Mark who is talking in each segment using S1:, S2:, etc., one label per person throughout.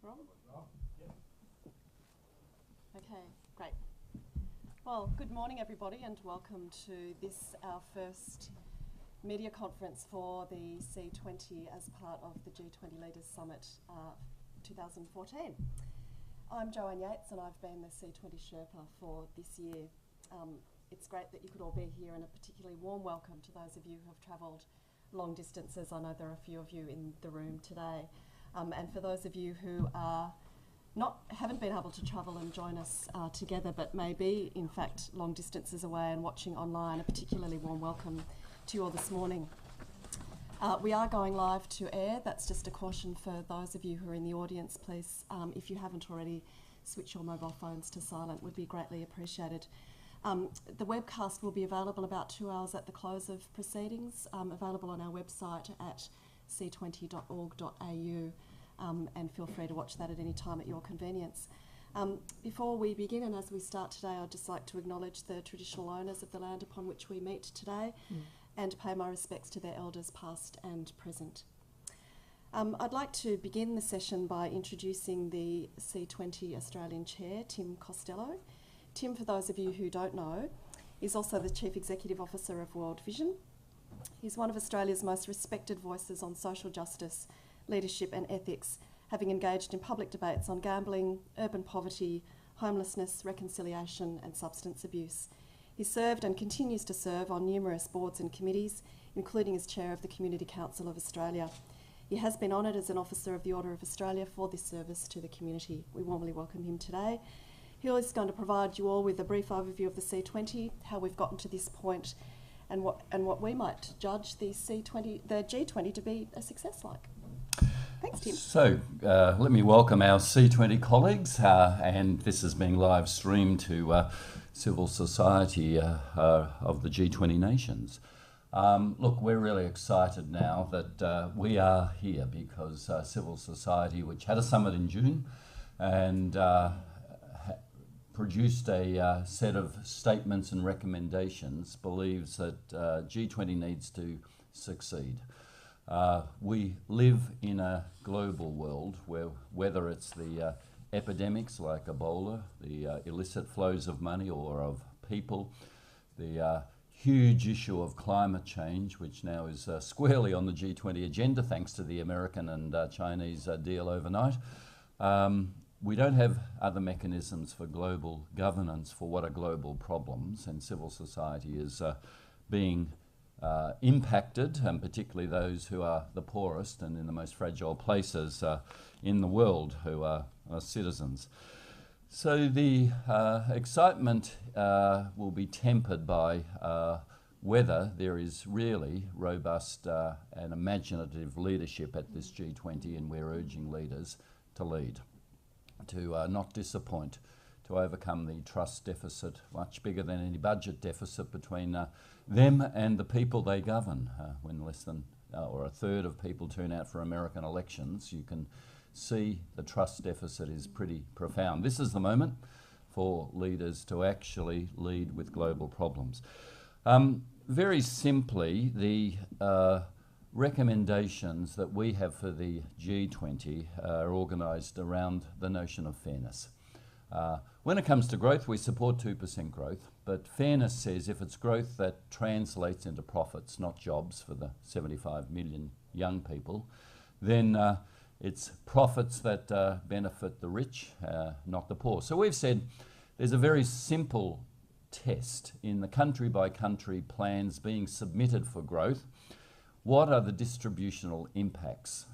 S1: Rob? Okay, great. Well, good morning everybody and welcome to this, our first media conference for the C20 as part of the G20 Leaders Summit 2014. I'm Joanne Yates and I've been the C20 Sherpa for this year. It's great that you could all be here, and a particularly warm welcome to those of you who have travelled long distances. I know there are a few of you in the room today. And for those of you who haven't been able to travel and join us together, but may be in fact long distances away and watching online, a particularly warm welcome to you all this morning. We are going live to air. That's just a caution for those of you who are in the audience. Please, if you haven't already, switch your mobile phones to silent, would be greatly appreciated. The webcast will be available about 2 hours at the close of proceedings, available on our website at c20.org.au, and feel free to watch that at any time at your convenience. Before we begin, and as we start today, I'd just like to acknowledge the traditional owners of the land upon which we meet today and pay my respects to their elders past and present. I'd like to begin the session by introducing the C20 Australian Chair, Tim Costello. Tim, for those of you who don't know, is also the Chief Executive Officer of World Vision. He's one of Australia's most respected voices on social justice, leadership and ethics, having engaged in public debates on gambling, urban poverty, homelessness, reconciliation and substance abuse. He served and continues to serve on numerous boards and committees, including as Chair of the Community Council of Australia. He has been honoured as an Officer of the Order of Australia for this service to the community. We warmly welcome him today. He is going to provide you all with a brief overview of the C20, how we've gotten to this point, and what we might judge the G20 to be a success like. Thanks, Tim.
S2: So let me welcome our C20 colleagues, and this is being live streamed to civil society of the G20 nations. Look, we're really excited now that we are here because civil society, which had a summit in June and produced a set of statements and recommendations, believes that G20 needs to succeed. We live in a global world where, whether it's the epidemics like Ebola, the illicit flows of money or of people, the huge issue of climate change, which now is squarely on the G20 agenda thanks to the American and Chinese deal overnight. We don't have other mechanisms for global governance for what are global problems, and civil society is being impacted, and particularly those who are the poorest and in the most fragile places in the world, who are citizens. So the excitement will be tempered by whether there is really robust and imaginative leadership at this G20, and we're urging leaders to lead, to not disappoint, to overcome the trust deficit, much bigger than any budget deficit, between them and the people they govern. When less than or a third of people turn out for American elections, you can see the trust deficit is pretty profound. This is the moment for leaders to actually lead with global problems. Very simply, the recommendations that we have for the G20 are organised around the notion of fairness. When it comes to growth, we support 2% growth, but fairness says if it's growth that translates into profits, not jobs for the 75 million young people, then it's profits that benefit the rich, not the poor. So we've said there's a very simple test in the country-by-country plans being submitted for growth. What are the distributional impacts?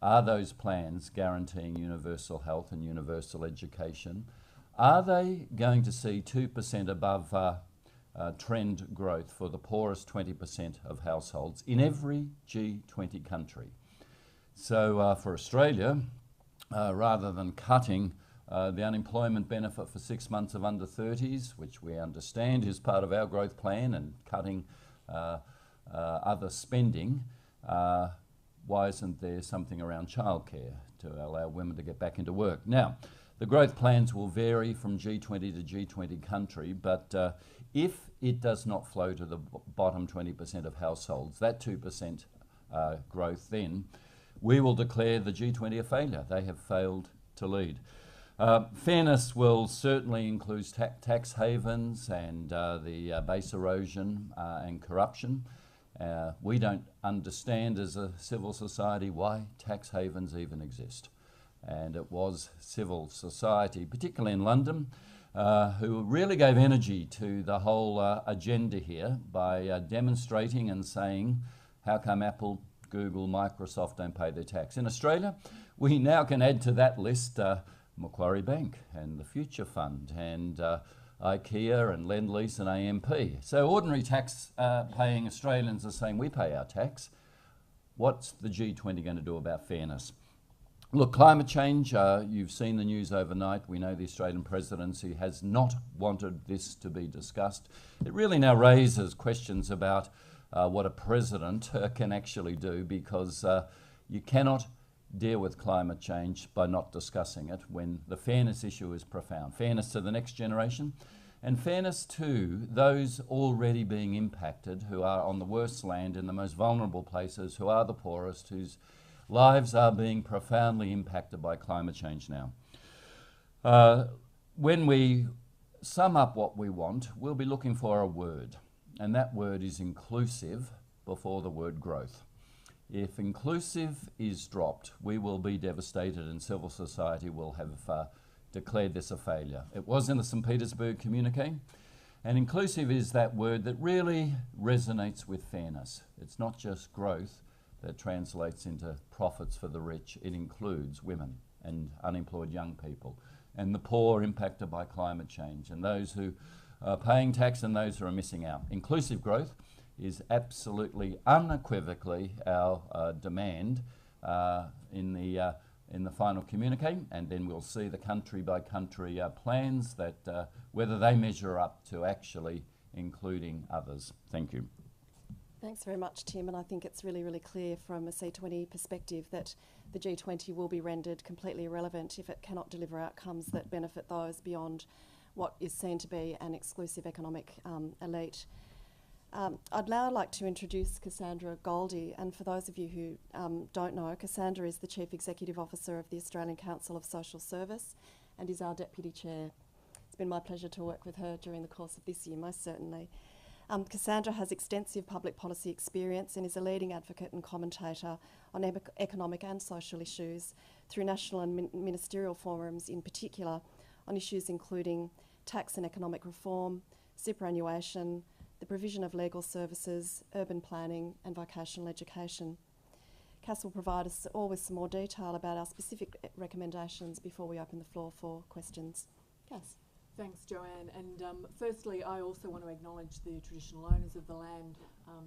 S2: Are those plans guaranteeing universal health and universal education? Are they going to see 2% above trend growth for the poorest 20% of households in every G20 country? So for Australia, rather than cutting the unemployment benefit for 6 months of under 30s, which we understand is part of our growth plan, and cutting other spending, why isn't there something around childcare to allow women to get back into work? Now, the growth plans will vary from G20 to G20 country, but if it does not flow to the bottom 20% of households, that 2% growth then we will declare the G20 a failure. They have failed to lead. Fairness will certainly include tax havens and the base erosion and corruption. We don't understand as a civil society why tax havens even exist. And it was civil society, particularly in London, who really gave energy to the whole agenda here by demonstrating and saying, how come Apple, Google, Microsoft don't pay their tax? In Australia, we now can add to that list Macquarie Bank and the Future Fund and IKEA and Lend-Lease and AMP. So ordinary tax paying Australians are saying we pay our tax. What's the G20 going to do about fairness? Look, climate change, you've seen the news overnight. We know the Australian presidency has not wanted this to be discussed. It really now raises questions about what a president can actually do, because you cannot deal with climate change by not discussing it when the fairness issue is profound. Fairness to the next generation and fairness to those already being impacted, who are on the worst land in the most vulnerable places, who are the poorest, whose lives are being profoundly impacted by climate change now. When we sum up what we want, we'll be looking for a word, and that word is inclusive before the word growth. If inclusive is dropped, we will be devastated, and civil society will have declared this a failure. It was in the St. Petersburg communique, and inclusive is that word that really resonates with fairness. It's not just growth that translates into profits for the rich. It includes women and unemployed young people and the poor impacted by climate change and those who are paying tax and those who are missing out. Inclusive growth is absolutely unequivocally our demand in the final communique, and then we'll see the country by country plans that whether they measure up to actually including others. Thank you.
S1: Thanks very much, Tim, and I think it's really, really clear from a C20 perspective that the G20 will be rendered completely irrelevant if it cannot deliver outcomes that benefit those beyond what is seen to be an exclusive economic elite. I'd now like to introduce Cassandra Goldie, and for those of you who don't know, Cassandra is the Chief Executive Officer of the Australian Council of Social Service and is our Deputy Chair. It's been my pleasure to work with her during the course of this year, most certainly. Cassandra has extensive public policy experience and is a leading advocate and commentator on economic and social issues through national and ministerial forums, in particular on issues including tax and economic reform, superannuation, the provision of legal services, urban planning and vocational education. Cass will provide us all with some more detail about our specific recommendations before we open the floor for questions. Cass.
S3: Thanks, Joanne. And firstly, I also want to acknowledge the traditional owners of the land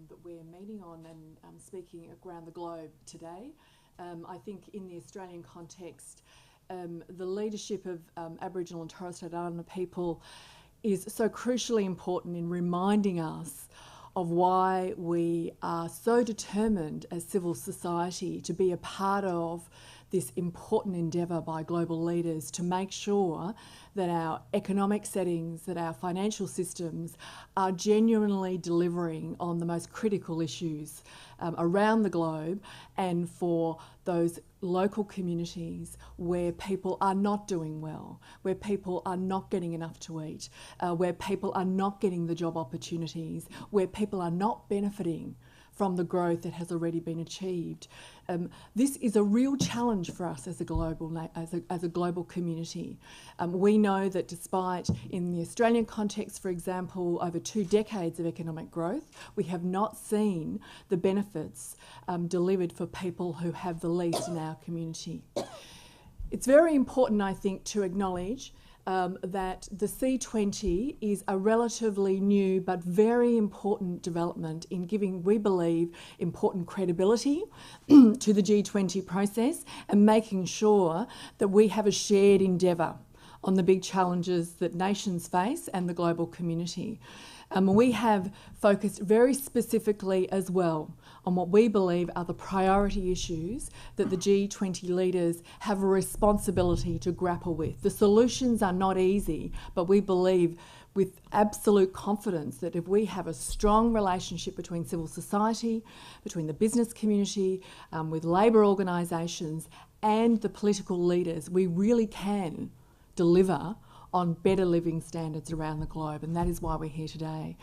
S3: that we're meeting on and speaking around the globe today. I think in the Australian context, the leadership of Aboriginal and Torres Strait Islander people is so crucially important in reminding us of why we are so determined as civil society to be a part of this important endeavour by global leaders to make sure that our economic settings, that our financial systems are genuinely delivering on the most critical issues around the globe, and for those local communities where people are not doing well, where people are not getting enough to eat, where people are not getting the job opportunities, where people are not benefiting from the growth that has already been achieved. This is a real challenge for us as a global community. We know that despite, in the Australian context, for example, over 2 decades of economic growth, we have not seen the benefits delivered for people who have the least in our community. It's very important, I think, to acknowledge that the C20 is a relatively new but very important development in giving, we believe, important credibility to the G20 process and making sure that we have a shared endeavour on the big challenges that nations face and the global community. We have focused very specifically as well on what we believe are the priority issues that the G20 leaders have a responsibility to grapple with. The solutions are not easy, but we believe with absolute confidence that if we have a strong relationship between civil society, between the business community, with labour organisations and the political leaders, we really can deliver on better living standards around the globe, and that is why we're here today.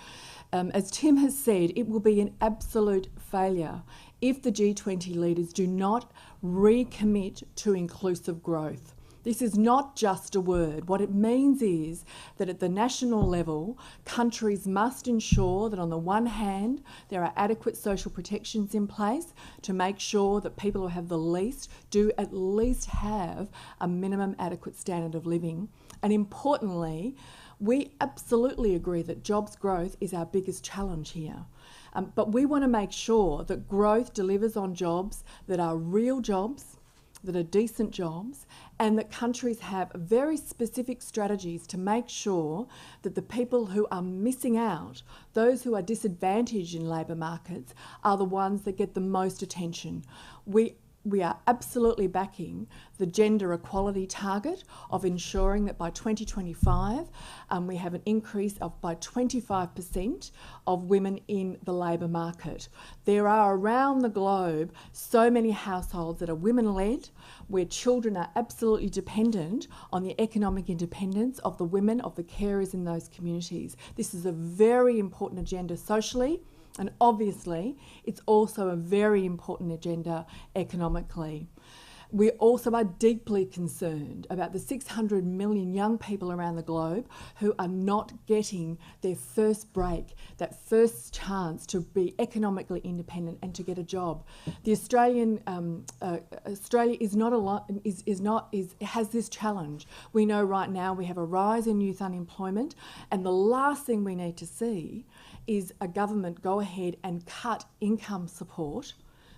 S3: As Tim has said, it will be an absolute failure if the G20 leaders do not recommit to inclusive growth. This is not just a word. What it means is that at the national level, countries must ensure that on the one hand, there are adequate social protections in place to make sure that people who have the least do at least have a minimum adequate standard of living. And importantly, we absolutely agree that jobs growth is our biggest challenge here. But we want to make sure that growth delivers on jobs that are real jobs, that are decent jobs, and that countries have very specific strategies to make sure that the people who are missing out, those who are disadvantaged in labour markets, are the ones that get the most attention. We are absolutely backing the gender equality target of ensuring that by 2025 we have an increase of by 25% of women in the labour market. There are around the globe so many households that are women-led, where children are absolutely dependent on the economic independence of the women, of the carers in those communities. This is a very important agenda socially, and obviously, it's also a very important agenda economically. We also are deeply concerned about the 600 million young people around the globe who are not getting their first break, that first chance to be economically independent and to get a job. The Australia has this challenge. We know right now we have a rise in youth unemployment, and the last thing we need to see is a government go ahead and cut income support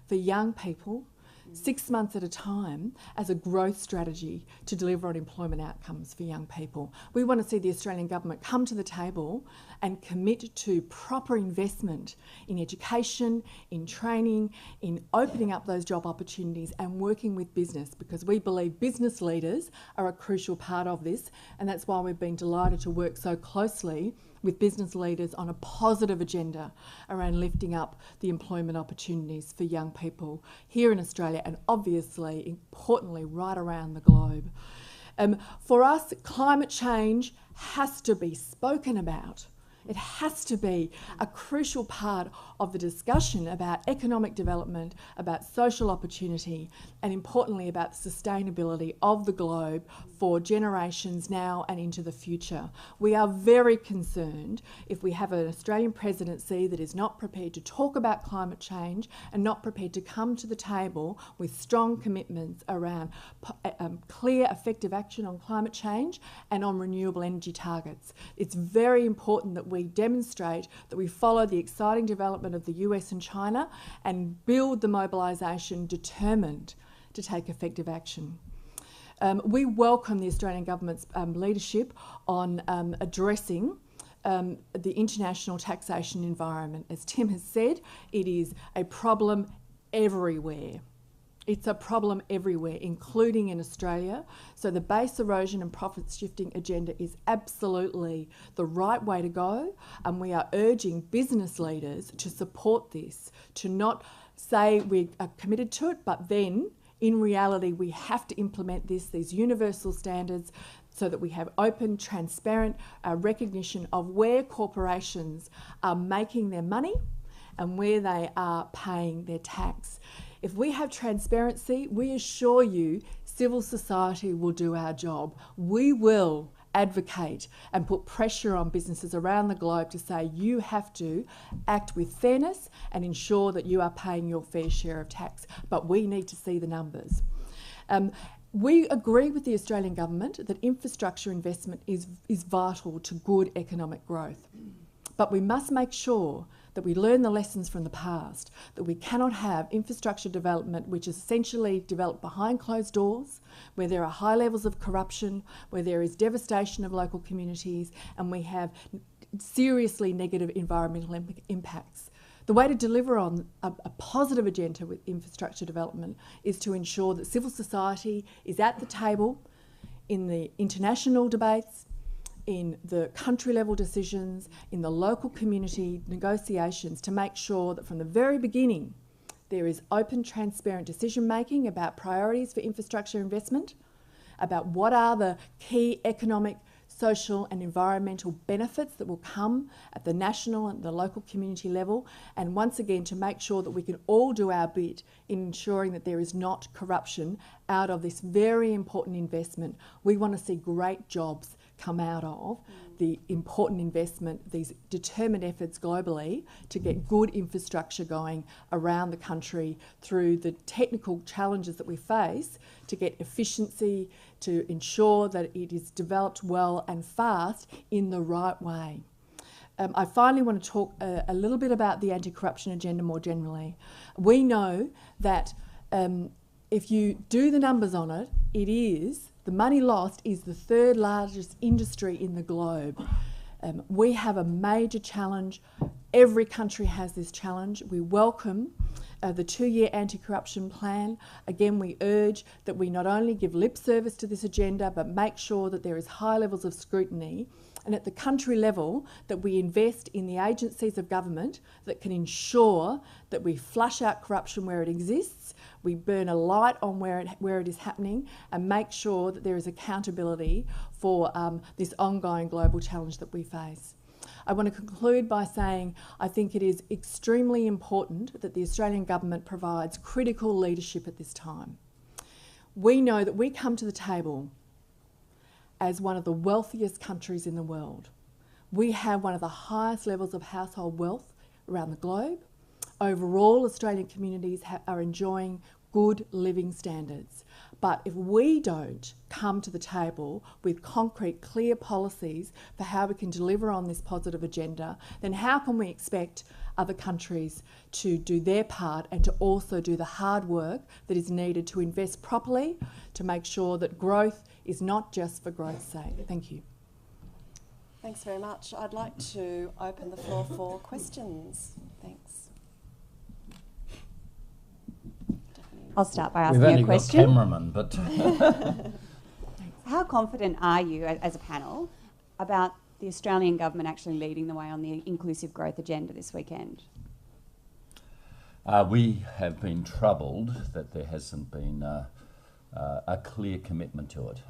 S3: for young people 6 months at a time as a growth strategy to deliver on employment outcomes for young people. We want to see the Australian government come to the table and commit to proper investment in education, in training, in opening up those job opportunities and working with business, because we believe business leaders are a crucial part of this, and that's why we've been delighted to work so closely with business leaders on a positive agenda around lifting up the employment opportunities for young people here in Australia and obviously, importantly, right around the globe. For us, climate change has to be spoken about. It has to be a crucial part of the discussion about economic development, about social opportunity, and importantly about the sustainability of the globe for generations now and into the future. We are very concerned if we have an Australian presidency that is not prepared to talk about climate change and not prepared to come to the table with strong commitments around clear, effective action on climate change and on renewable energy targets. It's very important that we demonstrate that we follow the exciting development of the US and China and build the mobilisation determined to take effective action. We welcome the Australian government's leadership on addressing the international taxation environment. As Tim has said, it is a problem everywhere. It's a problem everywhere, including in Australia. So the base erosion and profit shifting agenda is absolutely the right way to go, and we are urging business leaders to support this, to not say we are committed to it, but then in reality we have to implement these universal standards so that we have open, transparent recognition of where corporations are making their money and where they are paying their tax. If we have transparency, we assure you civil society will do our job. We will advocate and put pressure on businesses around the globe to say you have to act with fairness and ensure that you are paying your fair share of tax. But we need to see the numbers. We agree with the Australian government that infrastructure investment is vital to good economic growth. But we must make sure that we learn the lessons from the past, that we cannot have infrastructure development which is essentially developed behind closed doors, where there are high levels of corruption, where there is devastation of local communities, and we have seriously negative environmental impacts. The way to deliver on a positive agenda with infrastructure development is to ensure that civil society is at the table in the international debates, in the country level decisions, in the local community negotiations, to make sure that from the very beginning there is open, transparent decision making about priorities for infrastructure investment, about what are the key economic, social and environmental benefits that will come at the national and the local community level, and once again to make sure that we can all do our bit in ensuring that there is not corruption out of this very important investment. We want to see great jobs come out of the important investment, these determined efforts globally to get good infrastructure going around the country through the technical challenges that we face, to get efficiency, to ensure that it is developed well and fast in the right way. I finally want to talk a little bit about the anti-corruption agenda more generally. We know that if you do the numbers on it, the money lost is the third largest industry in the globe. We have a major challenge. Every country has this challenge. We welcome the 2-year anti-corruption plan. Again, we urge that we not only give lip service to this agenda, but make sure that there is high levels of scrutiny, and at the country level that we invest in the agencies of government that can ensure that we flush out corruption where it exists, we burn a light on where it is happening, and make sure that there is accountability for this ongoing global challenge that we face. I want to conclude by saying I think it is extremely important that the Australian government provides critical leadership at this time. We know that we come to the table as one of the wealthiest countries in the world. We have one of the highest levels of household wealth around the globe. Overall, Australian communities are enjoying good living standards. But if we don't come to the table with concrete, clear policies for how we can deliver on this positive agenda, then how can we expect other countries to do their part and to also do the hard work that is needed to invest properly to make sure that growth is not just for growth's sake? Thank you.
S1: Thanks very much. I'd like to open the floor for questions. Thanks.
S4: I'll start by asking a question.
S2: We've only got cameramen, but...
S4: How confident are you as a panel about the Australian government actually leading the way on the inclusive growth agenda this weekend?
S2: We have been troubled that there hasn't been a clear commitment to it.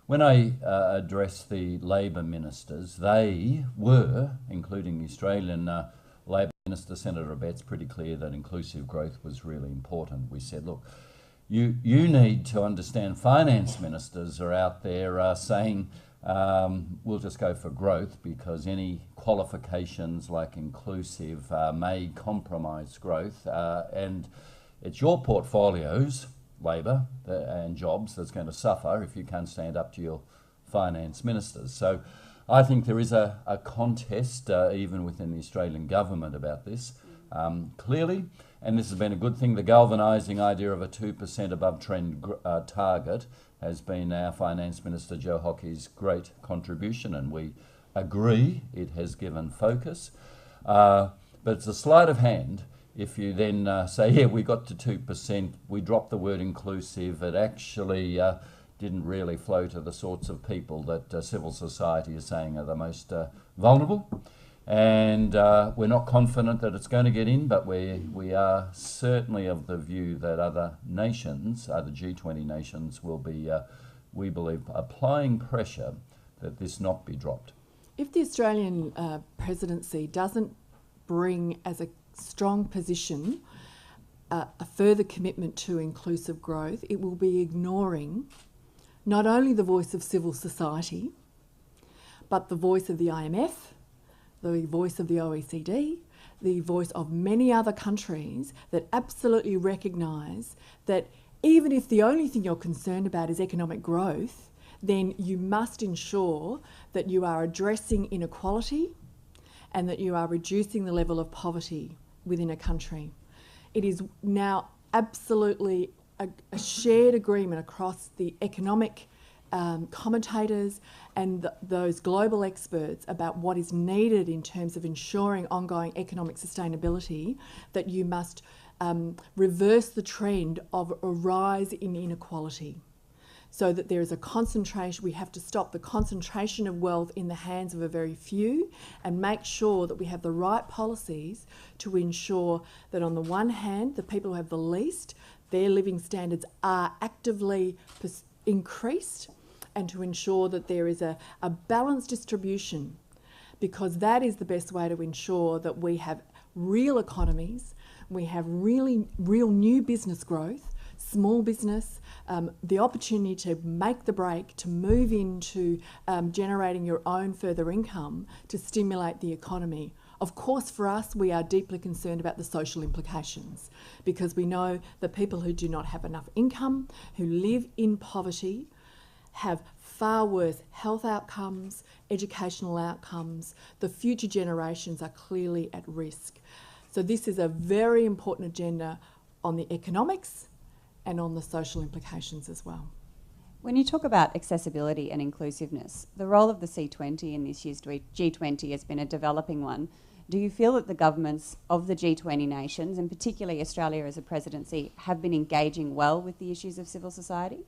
S2: When I addressed the Labor ministers, they were, including the Australian Labor Minister, Senator Abetz, pretty clear that inclusive growth was really important. We said, look, you need to understand finance ministers are out there saying we'll just go for growth because any qualifications like inclusive may compromise growth, and it's your portfolios, Labor and jobs, that's going to suffer if you can't stand up to your finance ministers. So I think there is a contest even within the Australian government about this. Clearly, and this has been a good thing, the galvanising idea of a 2% above trend target has been our Finance Minister Joe Hockey's great contribution, and we agree it has given focus. But it's a sleight of hand if you then say, yeah, we got to 2%, we dropped the word inclusive. It actually didn't really flow to the sorts of people that civil society is saying are the most vulnerable. And we're not confident that it's going to get in, but we are certainly of the view that other nations, other G20 nations, will be, we believe, applying pressure that this not be dropped.
S3: If the Australian presidency doesn't bring as a strong position a further commitment to inclusive growth, it will be ignoring not only the voice of civil society, but the voice of the IMF, the voice of the OECD, the voice of many other countries that absolutely recognise that even if the only thing you're concerned about is economic growth, then you must ensure that you are addressing inequality and that you are reducing the level of poverty within a country. It is now absolutely a shared agreement across the economic commentators and those global experts about what is needed in terms of ensuring ongoing economic sustainability, that you must reverse the trend of a rise in inequality. so that there is a concentration. We have to stop the concentration of wealth in the hands of a very few and make sure that we have the right policies to ensure that on the one hand, the people who have the least, their living standards are actively increased, and to ensure that there is a balanced distribution, because that is the best way to ensure that we have real economies, we have real new business growth, small business, the opportunity to make the break, to move into generating your own further income to stimulate the economy. Of course, for us, we are deeply concerned about the social implications, because we know that people who do not have enough income, who live in poverty, have far worse health outcomes, educational outcomes. The future generations are clearly at risk. So this is a very important agenda on the economics and on the social implications as well.
S4: When you talk about accessibility and inclusiveness, the role of the C20 in this year's G20 has been a developing one. Do you feel that the governments of the G20 nations, and particularly Australia as a presidency, have been engaging well with the issues of civil society?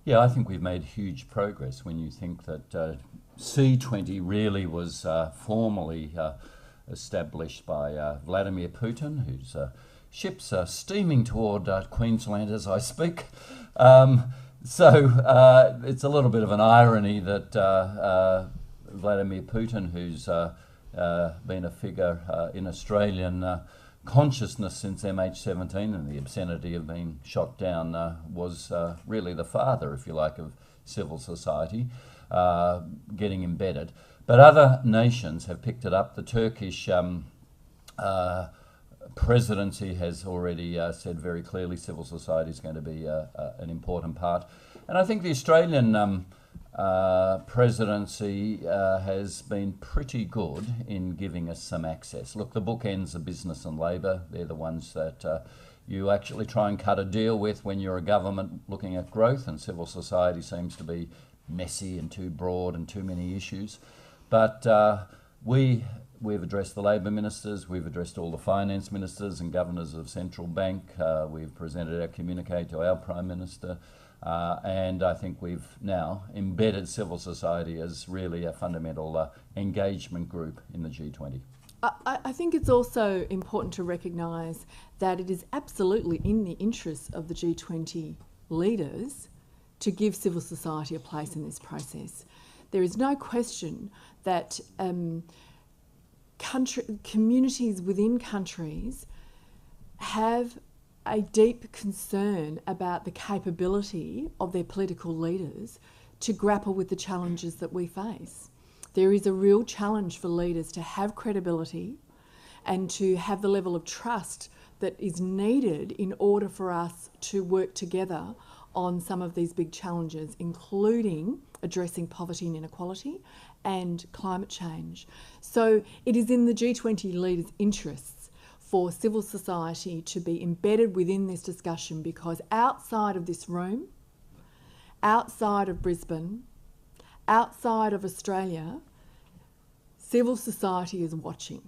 S2: Yeah, I think we've made huge progress when you think that C20 really was formally established by Vladimir Putin, whose ships are steaming toward Queensland as I speak. So it's a little bit of an irony that Vladimir Putin, who's been a figure in Australian consciousness since MH17 and the obscenity of being shot down, was really the father, if you like, of civil society getting embedded. But other nations have picked it up. The Turkish presidency has already said very clearly civil society is going to be an important part. And I think the Australian presidency has been pretty good in giving us some access. Look, the bookends are business and labour. They're the ones that you actually try and cut a deal with when you're a government looking at growth, and civil society seems to be messy and too broad and too many issues. But we've addressed the Labor ministers, we've addressed all the finance ministers and governors of central bank, we've presented our communique to our Prime Minister, and I think we've now embedded civil society as really a fundamental engagement group in the G20.
S3: I think it's also important to recognise that it is absolutely in the interests of the G20 leaders to give civil society a place in this process. There is no question that communities within countries have a deep concern about the capability of their political leaders to grapple with the challenges that we face. There is a real challenge for leaders to have credibility and to have the level of trust that is needed in order for us to work together on some of these big challenges, including addressing poverty and inequality and climate change. So it is in the G20 leaders' interests for civil society to be embedded within this discussion, because outside of this room, outside of Brisbane, outside of Australia, civil society is watching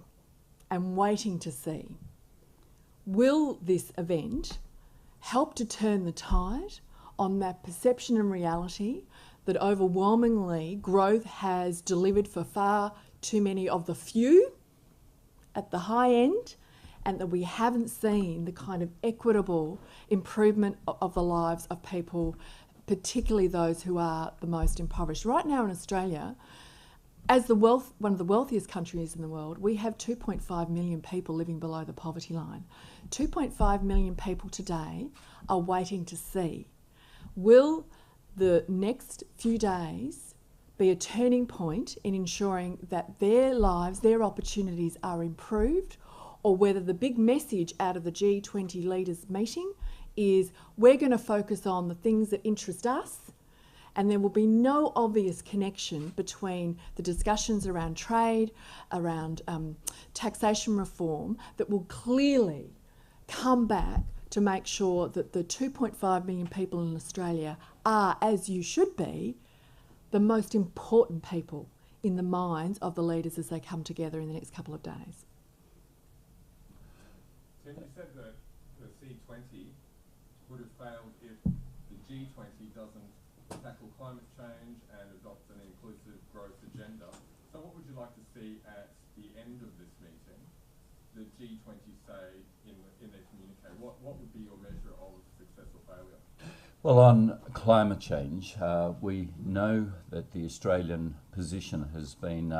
S3: and waiting to see. Will this event help to turn the tide on that perception and reality that overwhelmingly growth has delivered for far too many of the few at the high end, and that we haven't seen the kind of equitable improvement of the lives of people, particularly those who are the most impoverished? Right now in Australia, as one of the wealthiest countries in the world, we have 2.5 million people living below the poverty line. 2.5 million people today are waiting to see, will the next few days be a turning point in ensuring that their lives, their opportunities are improved, or whether the big message out of the G20 leaders meeting is we're going to focus on the things that interest us, and there will be no obvious connection between the discussions around trade, around taxation reform, that will clearly come back to make sure that the 2.5 million people in Australia are, as you should be, the most important people in the minds of the leaders as they come together in the next couple of days.
S5: Tim, you said that the C20 would have failed if the G20 doesn't tackle climate change and adopt an inclusive growth agenda. So what would you like to see at the end of this meeting, the G20 say in their communique? What would be your measure of success or failure?
S2: Well, on climate change, we know that the Australian position has been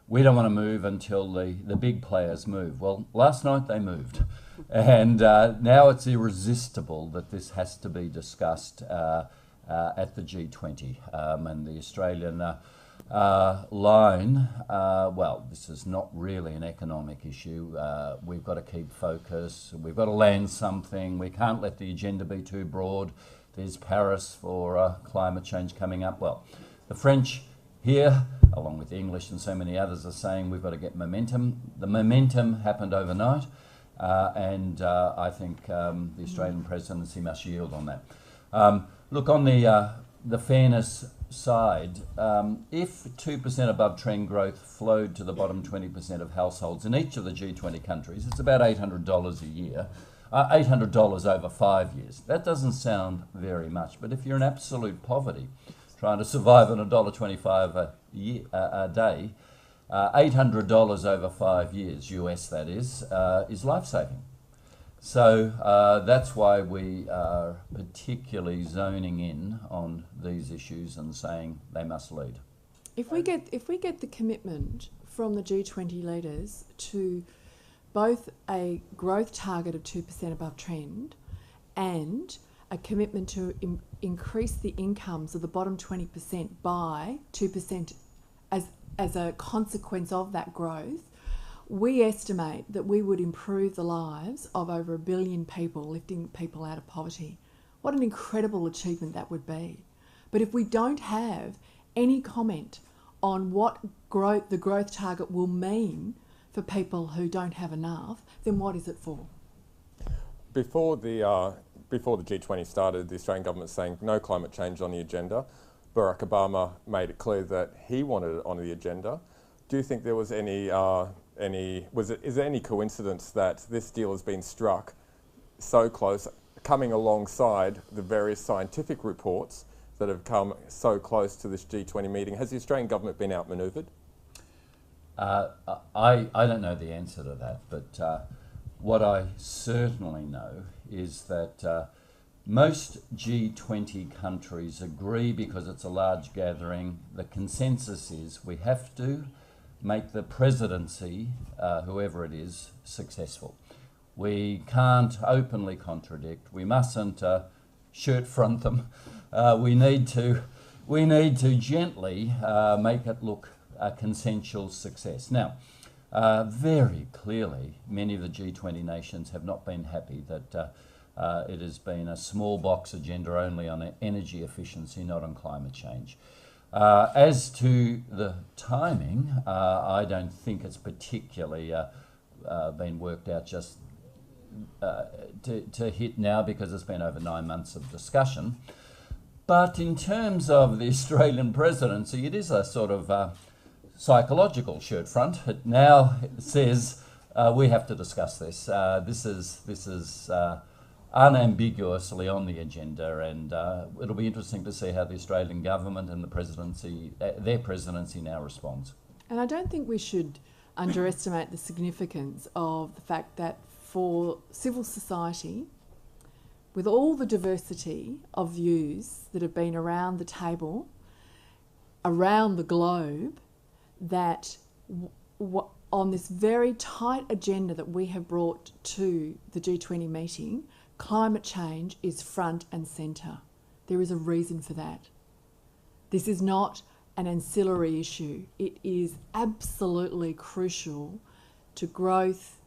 S2: we don't want to move until the big players move. Well, last night they moved, and now it's irresistible that this has to be discussed at the G20. And the Australian line, well, this is not really an economic issue. We've got to keep focus. We've got to land something. We can't let the agenda be too broad. There's Paris for climate change coming up. Well, the French here, along with the English and so many others, are saying we've got to get momentum. The momentum happened overnight, and I think the Australian presidency must yield on that. Look, on the fairness side, if 2% above trend growth flowed to the bottom 20% of households in each of the G20 countries, it's about $800 a year. $800 over 5 years. That doesn't sound very much, but if you're in absolute poverty, trying to survive on $1.25 a day, $800 over 5 years, US that is life-saving. So that's why we are particularly zoning in on these issues and saying they must lead.
S3: If we get the commitment from the G20 leaders to both a growth target of 2% above trend and a commitment to increase the incomes of the bottom 20% by 2% as a consequence of that growth, we estimate that we would improve the lives of over 1 billion people, lifting people out of poverty. What an incredible achievement that would be. But if we don't have any comment on what the growth target will mean for people who don't have enough, then what is it for?
S5: Before the G20 started, the Australian government saying no climate change on the agenda. Barack Obama made it clear that he wanted it on the agenda. Do you think there was is there any coincidence that this deal has been struck so close, coming alongside the various scientific reports that have come so close to this G20 meeting? Has the Australian government been outmanoeuvred?
S2: I don't know the answer to that, but what I certainly know is that most G20 countries agree, because it's a large gathering, the consensus is we have to make the presidency, whoever it is, successful. We can't openly contradict. We mustn't shirt front them. We need to gently make it look a consensual success. Now, very clearly, many of the G20 nations have not been happy that it has been a small box agenda only on energy efficiency, not on climate change. As to the timing, I don't think it's particularly been worked out just to hit now, because it's been over 9 months of discussion. But in terms of the Australian presidency, it is a sort of psychological shirt front. It now says we have to discuss this. This is unambiguously on the agenda, and it'll be interesting to see how the Australian government and the presidency, their presidency, now responds.
S3: And I don't think we should underestimate the significance of the fact that for civil society, with all the diversity of views that have been around the table, around the globe, that on this very tight agenda that we have brought to the G20 meeting, climate change is front and centre. There is a reason for that. This is not an ancillary issue. It is absolutely crucial to growth,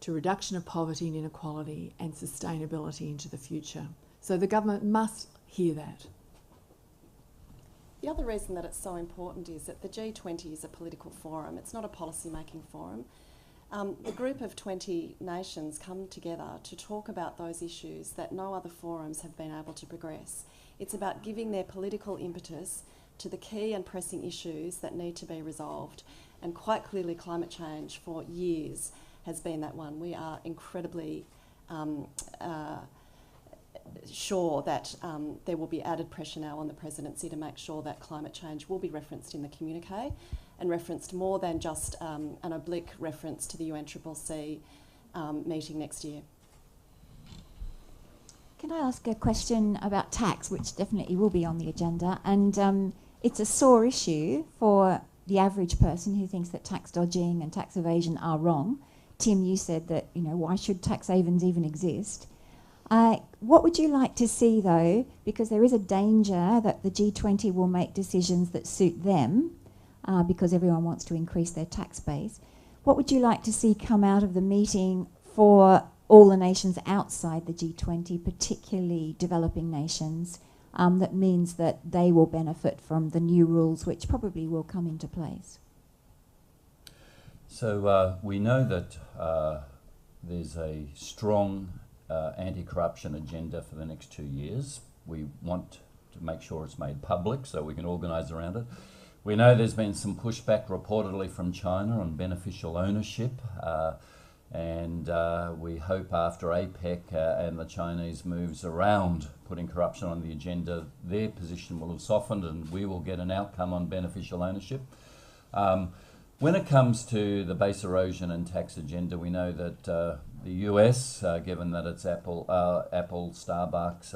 S3: to reduction of poverty and inequality, and sustainability into the future. So the government must hear that.
S1: The other reason that it's so important is that the G20 is a political forum. It's not a policy-making forum. The group of 20 nations come together to talk about those issues that no other forums have been able to progress. It's about giving their political impetus to the key and pressing issues that need to be resolved. And quite clearly, climate change for years has been that one. We are incredibly sure that there will be added pressure now on the presidency to make sure that climate change will be referenced in the communique and referenced more than just an oblique reference to the UNCCC meeting next year.
S6: Can I ask a question about tax, which definitely will be on the agenda? And it's a sore issue for the average person who thinks that tax dodging and tax evasion are wrong. Tim, you said that, you know, why should tax havens even exist? What would you like to see, though, because there is a danger that the G20 will make decisions that suit them, because everyone wants to increase their tax base. What would you like to see come out of the meeting for all the nations outside the G20, particularly developing nations, that means that they will benefit from the new rules which probably will come into place?
S2: So we know that there's a strong anti-corruption agenda for the next 2 years. We want to make sure it's made public so we can organise around it. We know there's been some pushback reportedly from China on beneficial ownership, and we hope after APEC and the Chinese moves around putting corruption on the agenda, their position will have softened and we will get an outcome on beneficial ownership. When it comes to the base erosion and tax agenda, we know that the US, given that it's Apple, Starbucks,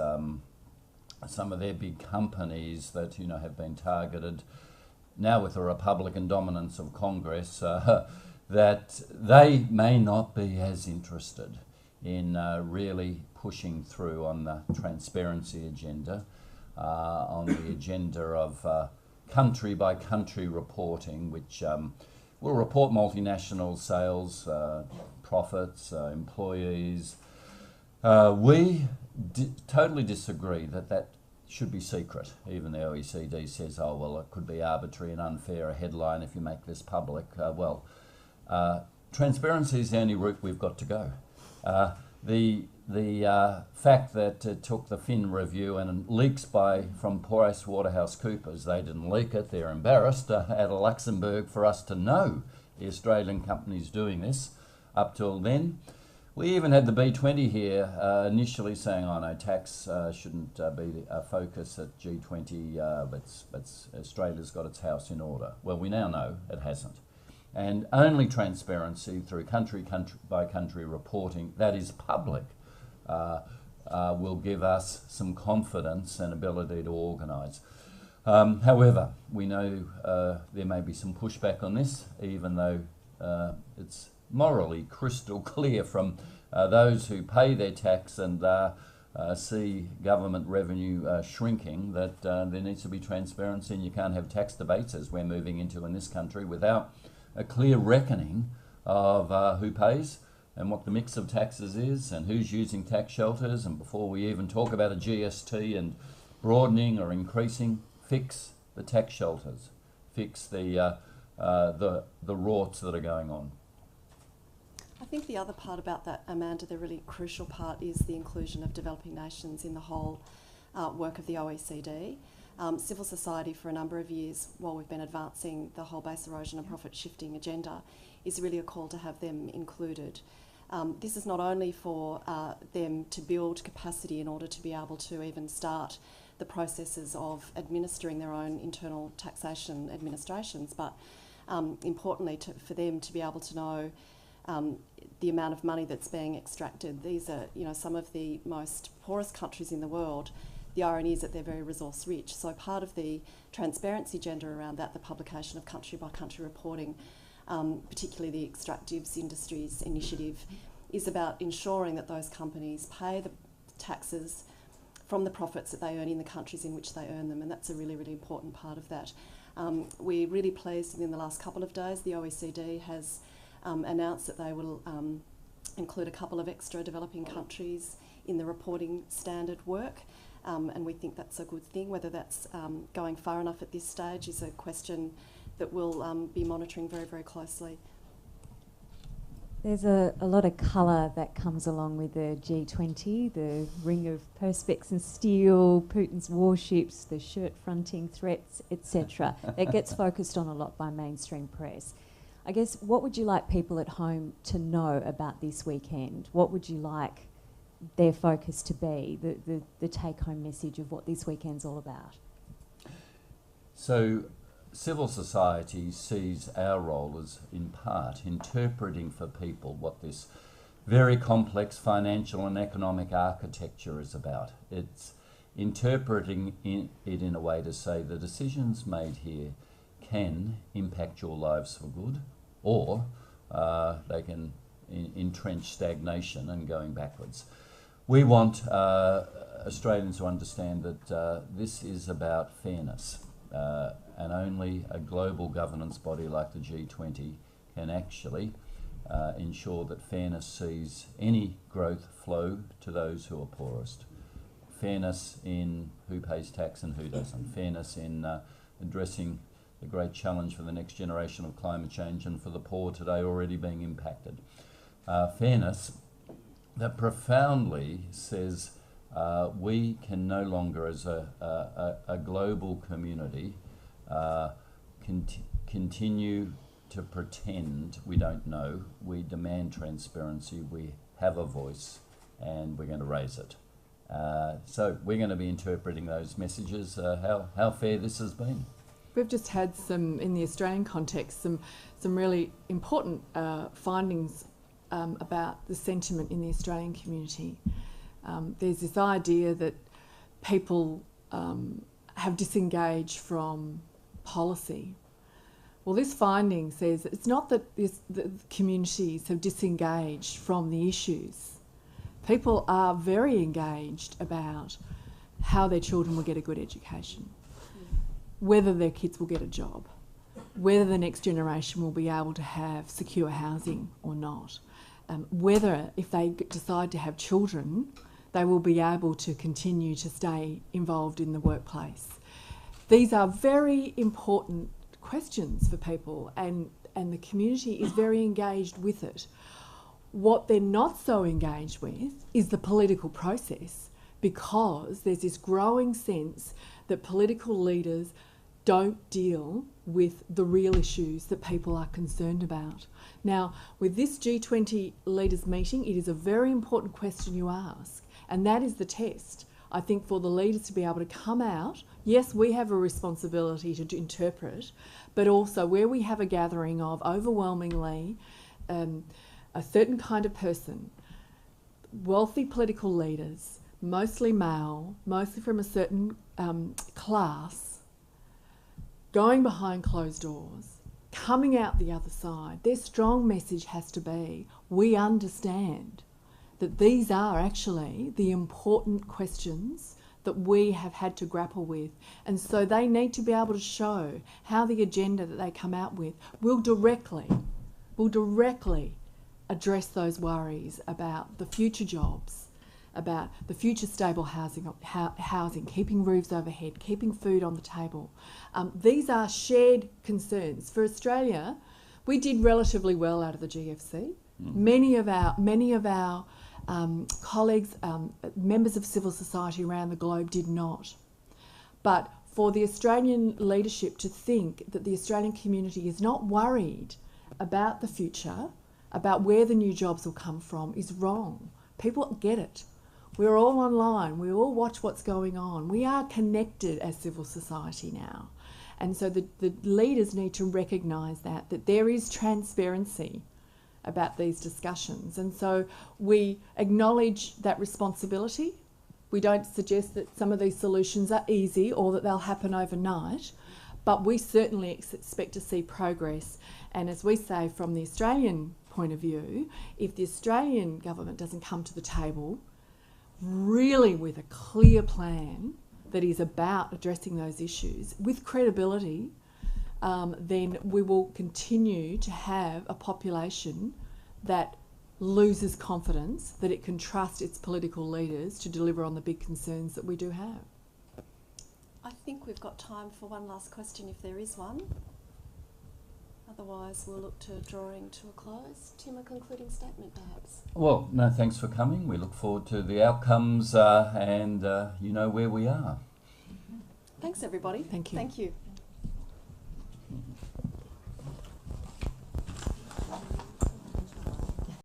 S2: some of their big companies that have been targeted now with the Republican dominance of Congress, that they may not be as interested in really pushing through on the transparency agenda, on the agenda of country by country reporting, which will report multinational sales, profits, employees. We totally disagree that should be secret. Even the OECD says, oh, well, it could be arbitrary and unfair, a headline if you make this public. Transparency is the only route we've got to go. The fact that it took the Fin review and leaks from PricewaterhouseCoopers, they didn't leak it, they're embarrassed, out of Luxembourg for us to know the Australian companies doing this. Up till then, we even had the B20 here initially saying, oh no, tax shouldn't be a focus at G20, but Australia's got its house in order. Well, we now know it hasn't. And only transparency through country by country reporting that is public will give us some confidence and ability to organise. However, we know there may be some pushback on this, even though it's morally crystal clear from those who pay their tax and see government revenue shrinking that there needs to be transparency, and you can't have tax debates, as we're moving into in this country, without a clear reckoning of who pays and what the mix of taxes is and who's using tax shelters. And before we even talk about a GST and broadening or increasing, fix the tax shelters, fix the rorts that are going on.
S1: I think the other part about that, Amanda, the really crucial part, is the inclusion of developing nations in the whole work of the OECD. Civil society for a number of years, while we've been advancing the whole base erosion and profit shifting agenda, is really a call to have them included. This is not only for them to build capacity in order to be able to even start the processes of administering their own internal taxation administrations, but importantly for them to be able to know the amount of money that's being extracted. These are, some of the most poorest countries in the world. The irony is that they're very resource rich. So part of the transparency agenda around that, the publication of country by country reporting, particularly the extractives industries initiative, is about ensuring that those companies pay the taxes from the profits that they earn in the countries in which they earn them, and that's a really, really important part of that. We're really pleased that in the last couple of days the OECD has announced that they will include a couple of extra developing countries in the reporting standard work. And we think that's a good thing. Whether that's going far enough at this stage is a question that we'll be monitoring very, very closely.
S6: There's a lot of colour that comes along with the G20, the ring of perspex and steel, Putin's warships, the shirt-fronting threats, etc. That gets focused on a lot by mainstream press. I guess, what would you like people at home to know about this weekend? What would you like
S7: their focus to be, the take-home message of what this weekend's all about?
S2: So civil society sees our role as, in part, interpreting for people what this very complex financial and economic architecture is about. It's interpreting it in a way to say the decisions made here can impact your lives for good, or they can entrench stagnation and going backwards. We want Australians to understand that this is about fairness, and only a global governance body like the G20 can actually ensure that fairness sees any growth flow to those who are poorest. Fairness in who pays tax and who doesn't. Fairness in addressing the great challenge for the next generation of climate change and for the poor today already being impacted. Fairness that profoundly says we can no longer, as a global community, continue to pretend we don't know. We demand transparency, we have a voice, and we're going to raise it. So we're going to be interpreting those messages, how fair this has been.
S3: We've just had some, in the Australian context, some really important findings about the sentiment in the Australian community. There's this idea that people have disengaged from policy. Well, this finding says that it's not that the communities have disengaged from the issues. People are very engaged about how their children will get a good education, whether their kids will get a job, whether the next generation will be able to have secure housing or not, whether if they decide to have children, they will be able to continue to stay involved in the workplace. These are very important questions for people, and the community is very engaged with it. What they're not so engaged with is the political process, because there's this growing sense that political leaders don't deal with the real issues that people are concerned about. Now, with this G20 leaders meeting, it is a very important question you ask, and that is the test, I think, for the leaders to be able to come out. Yes, we have a responsibility to interpret, but also where we have a gathering of overwhelmingly a certain kind of person, wealthy political leaders, mostly male, mostly from a certain class, going behind closed doors, coming out the other side. Their strong message has to be, we understand that these are actually the important questions that we have had to grapple with. And so they need to be able to show how the agenda that they come out with will directly address those worries about the future jobs, about the future stable housing, keeping roofs overhead, keeping food on the table. These are shared concerns. For Australia, we did relatively well out of the GFC. Many of our colleagues, members of civil society around the globe did not. But for the Australian leadership to think that the Australian community is not worried about the future, about where the new jobs will come from, is wrong. People get it. We're all online. We all watch what's going on. We are connected as civil society now. And so the leaders need to recognise that there is transparency about these discussions. And so we acknowledge that responsibility. We don't suggest that some of these solutions are easy or that they'll happen overnight, but we certainly expect to see progress. And as we say, from the Australian point of view, if the Australian government doesn't come to the table really with a clear plan that is about addressing those issues with credibility, then we will continue to have a population that loses confidence that it can trust its political leaders to deliver on the big concerns that we do have.
S1: I think we've got time for one last question if there is one. Otherwise, we'll look to drawing to a close. Tim, a concluding statement perhaps?
S2: Well, no, thanks for coming. We look forward to the outcomes and you know where we are.
S1: Thanks everybody.
S3: Thank you.
S1: Thank you.